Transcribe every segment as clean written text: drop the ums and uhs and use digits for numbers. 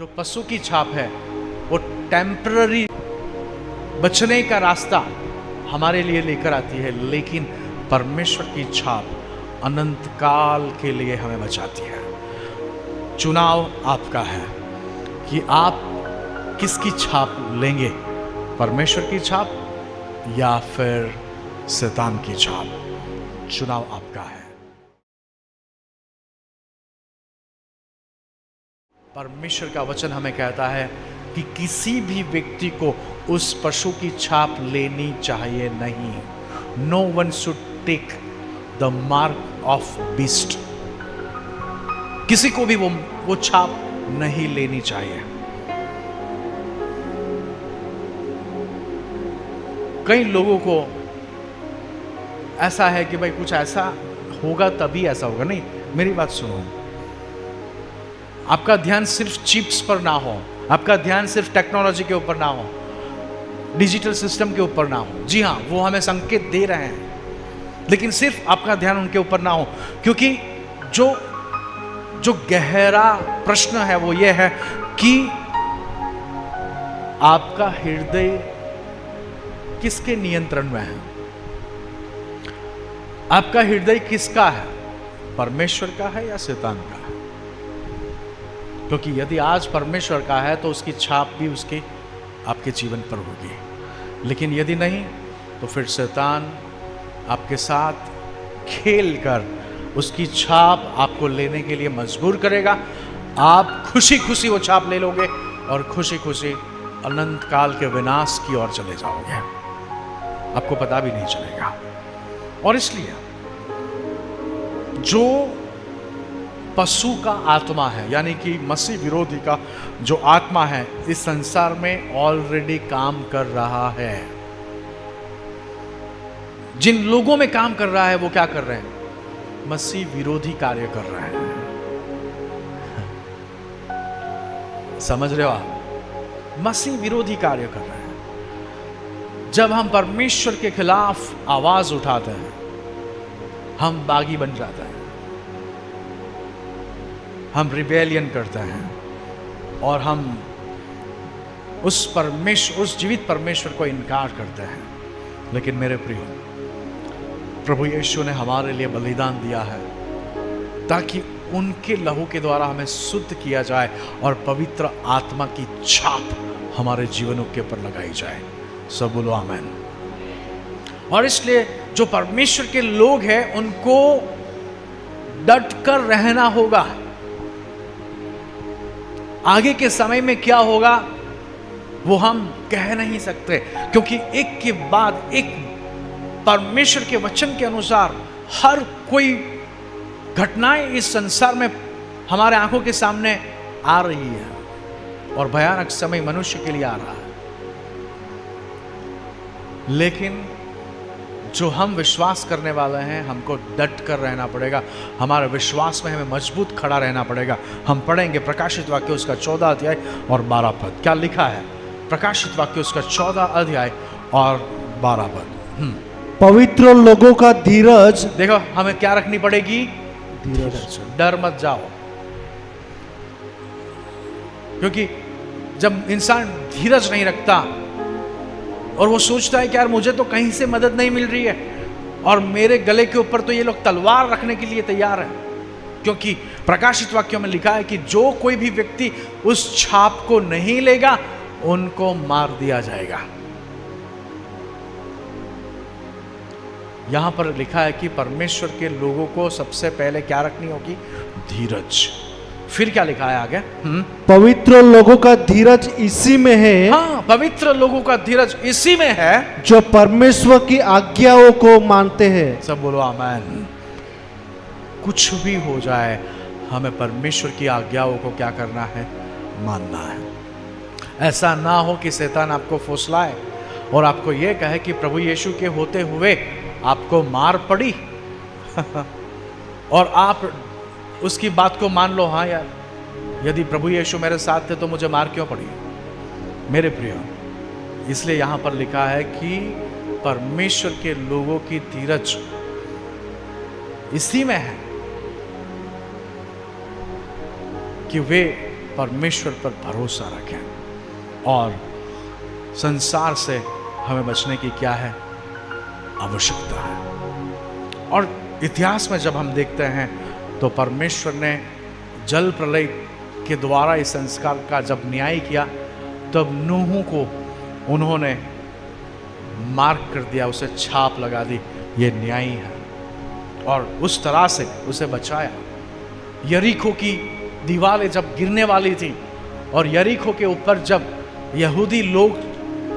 जो पशु की छाप है वो टेम्पररी बचने का रास्ता हमारे लिए लेकर आती है, लेकिन परमेश्वर की छाप अनंत काल के लिए हमें बचाती है। चुनाव आपका है कि आप किसकी छाप लेंगे, परमेश्वर की छाप या फिर शैतान की छाप। चुनाव आपका है। परमेश्वर का वचन हमें कहता है कि किसी भी व्यक्ति को उस पशु की छाप लेनी चाहिए नहीं। No one should take the mark of beast. किसी को भी वो छाप नहीं लेनी चाहिए। कई लोगों को ऐसा है कि भाई कुछ ऐसा होगा तभी ऐसा होगा। नहीं, मेरी बात सुनो। आपका ध्यान सिर्फ चिप्स पर ना हो, आपका ध्यान सिर्फ टेक्नोलॉजी के ऊपर ना हो, डिजिटल सिस्टम के ऊपर ना हो। जी हाँ, वो हमें संकेत दे रहे हैं, लेकिन सिर्फ आपका ध्यान उनके ऊपर ना हो, क्योंकि जो गहरा प्रश्न है वो ये है कि आपका हृदय किसके नियंत्रण में है। आपका हृदय किसका है, परमेश्वर का है या शैतान का है? क्योंकि यदि आज परमेश्वर का है तो उसकी छाप भी उसके आपके जीवन पर होगी, लेकिन यदि नहीं तो फिर शैतान आपके साथ खेलकर उसकी छाप आपको लेने के लिए मजबूर करेगा। आप खुशी खुशी वो छाप ले लोगे और खुशी खुशी अनंत काल के विनाश की ओर चले जाओगे, आपको पता भी नहीं चलेगा। और इसलिए जो पशु का आत्मा है, यानी कि मसीह विरोधी का जो आत्मा है, इस संसार में ऑलरेडी काम कर रहा है। जिन लोगों में काम कर रहा है वो क्या कर रहे हैं? मसीह विरोधी कार्य कर रहे हैं। समझ रहे हो आप? मसीह विरोधी कार्य कर रहे हैं। जब हम परमेश्वर के खिलाफ आवाज उठाते हैं, हम बागी बन जाते हैं, हम रिबेलियन करते हैं और हम उस जीवित परमेश्वर को इनकार करते हैं। लेकिन मेरे प्रियो, प्रभु यीशु ने हमारे लिए बलिदान दिया है ताकि उनके लहू के द्वारा हमें शुद्ध किया जाए और पवित्र आत्मा की छाप हमारे जीवनों के ऊपर लगाई जाए। सब बोलो आमीन। और इसलिए जो परमेश्वर के लोग हैं उनको डट कर रहना होगा। आगे के समय में क्या होगा वो हम कह नहीं सकते, क्योंकि एक के बाद एक परमेश्वर के वचन के अनुसार हर कोई घटनाएं इस संसार में हमारे आंखों के सामने आ रही है और भयानक समय मनुष्य के लिए आ रहा है। लेकिन जो हम विश्वास करने वाले हैं, हमको डट कर रहना पड़ेगा। हमारे विश्वास में हमें मजबूत खड़ा रहना पड़ेगा। हम पढ़ेंगे प्रकाशित वाक्य उसका 14 अध्याय और 12 पद। क्या लिखा है? प्रकाशित वाक्य उसका 14 अध्याय और 12 पद। पवित्र लोगों का धीरज। देखो, हमें क्या रखनी पड़ेगी? धीरज। डर मत जाओ, क्योंकि जब इंसान धीरज नहीं रखता और वो सोचता है कि यार मुझे तो कहीं से मदद नहीं मिल रही है और मेरे गले के ऊपर तो ये लोग तलवार रखने के लिए तैयार है, क्योंकि प्रकाशित वाक्यों में लिखा है कि जो कोई भी व्यक्ति उस छाप को नहीं लेगा उनको मार दिया जाएगा। यहां पर लिखा है कि परमेश्वर के लोगों को सबसे पहले क्या रखनी होगी? धीरज। फिर क्या लिखा है आगे? पवित्र लोगों का धीरज इसी में है। हाँ, पवित्र लोगों का धीरज इसी में है जो परमेश्वर की आज्ञाओं को मानते हैं। सब बोलो आमीन। कुछ भी हो जाए, हमें परमेश्वर की आज्ञाओं को क्या करना है? मानना है। ऐसा ना हो कि शैतान आपको फुसलाए और आपको यह कहे कि प्रभु यीशु के होते हुए आपको मार पड़ी और आप उसकी बात को मान लो। हाँ यार, यदि प्रभु यीशु मेरे साथ थे तो मुझे मार क्यों पड़ी? मेरे प्रिय, इसलिए यहां पर लिखा है कि परमेश्वर के लोगों की धीरज इसी में है कि वे परमेश्वर पर भरोसा रखें। और संसार से हमें बचने की क्या है, आवश्यकता है। और इतिहास में जब हम देखते हैं तो परमेश्वर ने जल प्रलय के द्वारा इस संस्कार का जब न्याय किया, तब नूह को उन्होंने मार्क कर दिया, उसे छाप लगा दी, ये न्यायी है, और उस तरह से उसे बचाया। यरीको की दीवारें जब गिरने वाली थी और यरीको के ऊपर जब यहूदी लोग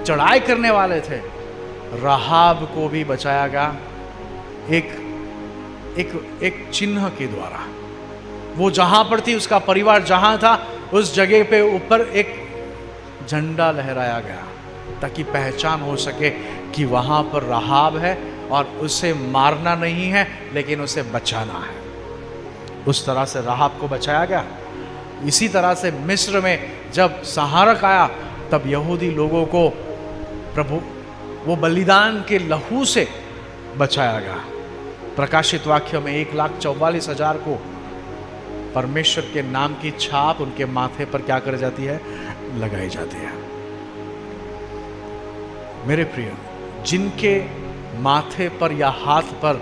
चढ़ाई करने वाले थे, राहाब को भी बचाया गया एक चिन्ह के द्वारा। वो जहां पर थी, उसका परिवार जहां था, उस जगह पे ऊपर एक झंडा लहराया गया ताकि पहचान हो सके कि वहां पर राहाब है और उसे मारना नहीं है लेकिन उसे बचाना है। उस तरह से राहाब को बचाया गया। इसी तरह से मिस्र में जब संहारक आया, तब यहूदी लोगों को प्रभु वो बलिदान के लहू से बचाया गया। प्रकाशित वाक्य में 1,44,000 को परमेश्वर के नाम की छाप उनके माथे पर क्या कर जाती है, लगाई जाती है। मेरे प्रिय, जिनके माथे पर या हाथ पर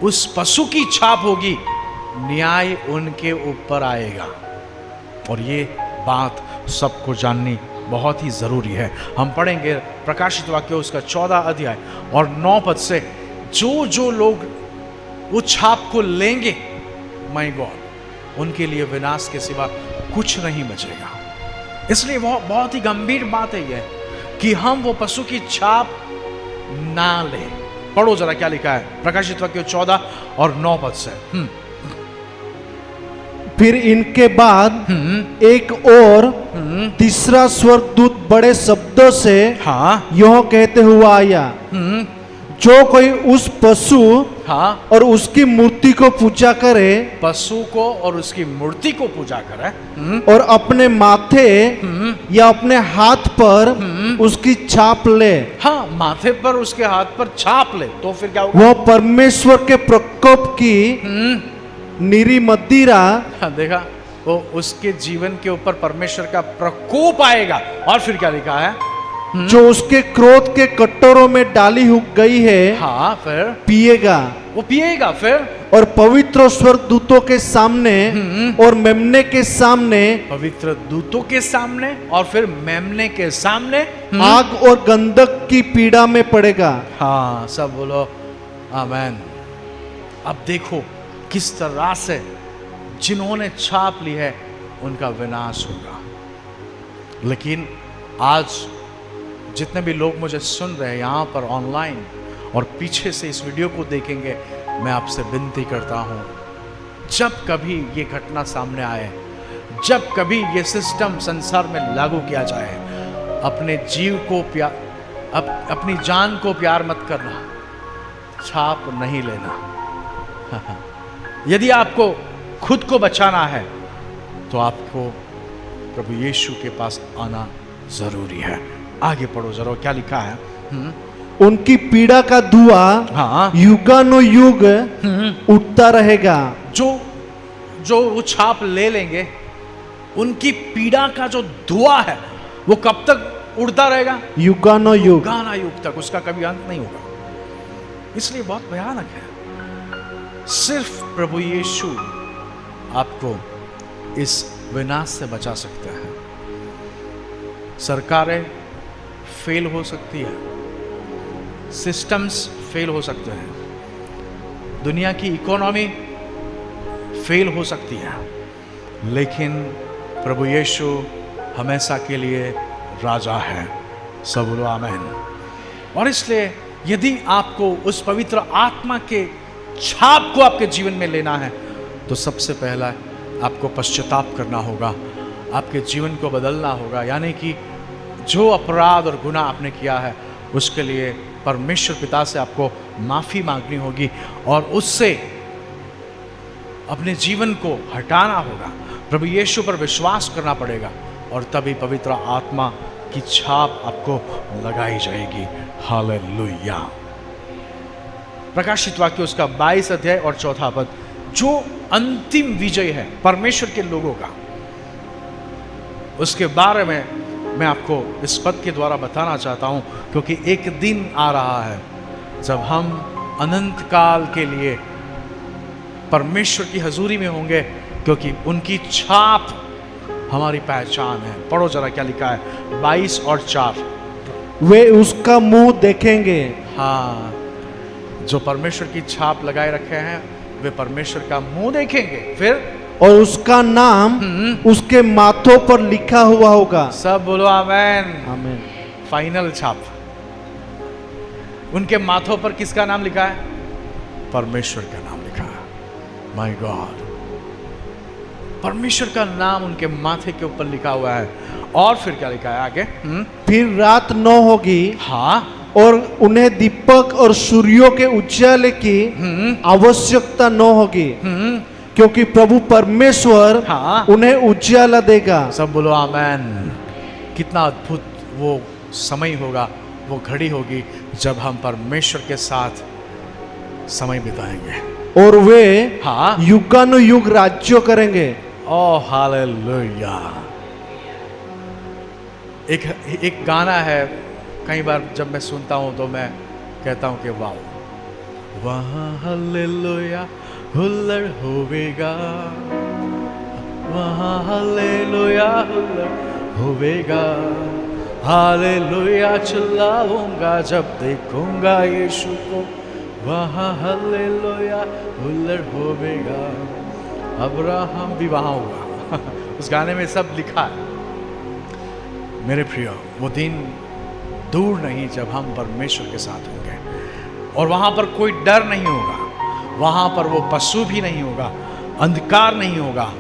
उस पशु की छाप होगी, न्याय उनके ऊपर आएगा। और ये बात सबको जाननी बहुत ही जरूरी है। हम पढ़ेंगे प्रकाशित वाक्य उसका 14 अध्याय और 9 पद से, जो लोग वो छाप को लेंगे, माय गॉड, उनके लिए विनाश के सिवा कुछ नहीं बचेगा। इसलिए बहुत ही गंभीर बात है यह कि हम वो पशु की छाप ना लें। पढ़ो जरा क्या लिखा है प्रकाशित वाक्य 14 और 9 पद से। फिर इनके बाद एक और तीसरा स्वर्गदूत बड़े शब्दों से यह कहते हुआ आया, जो कोई उस पशु और उसकी मूर्ति को पूजा करे, पशु को और उसकी मूर्ति को पूजा करे, और अपने माथे या अपने हाथ पर उसकी छाप ले। हाँ, माथे पर उसके हाथ पर छाप ले, तो फिर क्या होगा? वह परमेश्वर के प्रकोप की निरी मदिरा, देखा, वो उसके जीवन के ऊपर परमेश्वर का प्रकोप आएगा। और फिर क्या लिखा है? जो उसके क्रोध के कटोरों में डाली हो गई है, हाँ, फिर पिएगा, वो पिएगा। फिर और पवित्र स्वर्गदूतों के सामने और मेमने के सामने, पवित्र दूतों के सामने और फिर मेमने के सामने आग और गंधक की पीड़ा में पड़ेगा। हाँ, सब बोलो आमेन। अब देखो किस तरह से जिन्होंने छाप ली है उनका विनाश होगा। लेकिन आज जितने भी लोग मुझे सुन रहे हैं यहाँ पर ऑनलाइन और पीछे से इस वीडियो को देखेंगे, मैं आपसे विनती करता हूँ, जब कभी ये घटना सामने आए, जब कभी ये सिस्टम संसार में लागू किया जाए, अपने जीव को अपनी जान को प्यार मत करना, छाप नहीं लेना। यदि आपको खुद को बचाना है तो आपको प्रभु यीशु के पास आना जरूरी है। आगे पढ़ो जरा क्या लिखा है। उनकी पीड़ा का धुआं युगानुयुग उठता रहेगा। जो वो छाप ले लेंगे, उनकी पीड़ा का जो धुआं है वो कब तक उड़ता रहेगा? युगानुयुग तक, उसका कभी अंत नहीं होगा। इसलिए बहुत भयानक है। सिर्फ प्रभु यीशु आपको इस विनाश से बचा सकता है। सरकारें फेल हो सकती है, सिस्टम्स फेल हो सकते हैं, दुनिया की इकोनॉमी फेल हो सकती है, लेकिन प्रभु यीशु हमेशा के लिए राजा है। सब बोलो आमीन। और इसलिए यदि आपको उस पवित्र आत्मा के छाप को आपके जीवन में लेना है तो सबसे पहला आपको पश्चाताप करना होगा, आपके जीवन को बदलना होगा। यानी कि जो अपराध और गुनाह आपने किया है उसके लिए परमेश्वर पिता से आपको माफ़ी मांगनी होगी और उससे अपने जीवन को हटाना होगा। प्रभु यीशु पर विश्वास करना पड़ेगा और तभी पवित्र आत्मा की छाप आपको लगाई जाएगी। हालेलुया। प्रकाशित वाक्य उसका 22 अध्याय और 4 पद, जो अंतिम विजय है परमेश्वर के लोगों का, उसके बारे में मैं आपको इस पद के द्वारा बताना चाहता हूँ, क्योंकि एक दिन आ रहा है जब हम अनंत काल के लिए परमेश्वर की हजूरी में होंगे, क्योंकि उनकी छाप हमारी पहचान है। पढ़ो जरा क्या लिखा है 22 और 4। वे उसका मुंह देखेंगे। हाँ, जो परमेश्वर की छाप लगाए रखे हैं वे परमेश्वर का मुंह देखेंगे, फिर और उसका नाम उसके माथों पर लिखा हुआ होगा। सब बोलो आमेन। आमीन। फाइनल छाप। उनके माथों पर किसका नाम लिखा है? परमेश्वर का नाम लिखा है। माय गॉड, परमेश्वर का नाम उनके माथे के ऊपर लिखा हुआ है। और फिर क्या लिखा है आगे? फिर रात न होगी, हाँ, और उन्हें दीपक और सूर्यों के उजाले की आवश्यकता न होगी, क्योंकि प्रभु परमेश्वर हाँ, उन्हें उजाला देगा। सब बोलो आमेन। कितना अद्भुत वो समय होगा, वो घड़ी होगी जब हम परमेश्वर के साथ समय बिताएंगे। और वे हाँ, युगानुयुग राज्य करेंगे। Oh hallelujah. एक गाना है, कई बार जब मैं सुनता हूँ तो मैं कहता हूँ कि वाह, वहाँ हालेलुया हुल्लड़ होवेगा, वहाँ हालेलुया हुल्लड़ होवेगा, हालेलुया चिल्लाऊंगा जब देखूंगा यीशु को, वहाँ हालेलुया हुल्लड़ होवेगा। अब्राहम भी वहाँ होगा। उस गाने में सब लिखा है। मेरे प्रिय, वो दिन दूर नहीं जब हम परमेश्वर के साथ होंगे, और वहाँ पर कोई डर नहीं होगा, वहाँ पर वो पशु भी नहीं होगा, अंधकार नहीं होगा,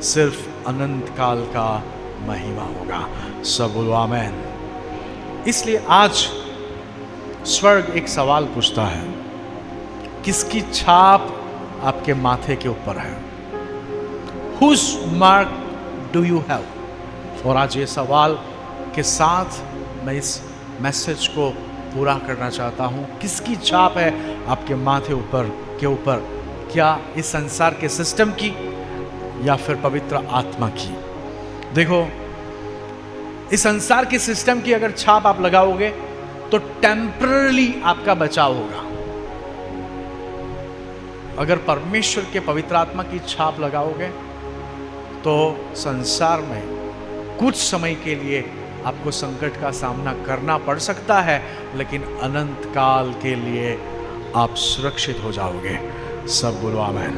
सिर्फ अनंत काल का महिमा होगा। सब बोलो आमेन। इसलिए आज स्वर्ग एक सवाल पूछता है, किसकी छाप आपके माथे के ऊपर है? Whose mark do you have? और आज ये सवाल के साथ मैं इस मैसेज को पूरा करना चाहता हूँ। किसकी छाप है आपके माथे के ऊपर? क्या इस संसार के सिस्टम की या फिर पवित्र आत्मा की? देखो, इस संसार के सिस्टम की अगर छाप आप लगाओगे तो टेम्पररी आपका बचाव होगा। अगर परमेश्वर के पवित्र आत्मा की छाप लगाओगे तो संसार में कुछ समय के लिए आपको संकट का सामना करना पड़ सकता है, लेकिन अनंत काल के लिए आप सुरक्षित हो जाओगे। सब बोलो आमेन।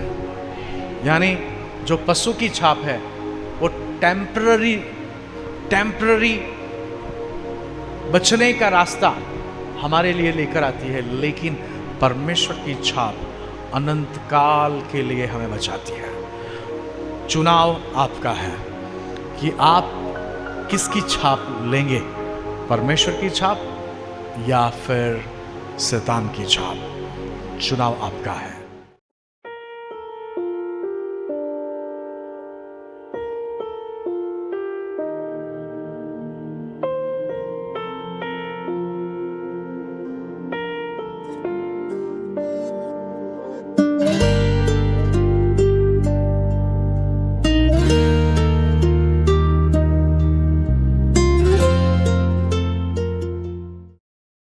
यानी जो पशु की छाप है वो टेम्पररी बचने का रास्ता हमारे लिए लेकर आती है, लेकिन परमेश्वर की छाप अनंत काल के लिए हमें बचाती है। चुनाव आपका है कि आप किसकी छाप लेंगे, परमेश्वर की छाप या फिर शैतान की छाप। चुनाव आपका है।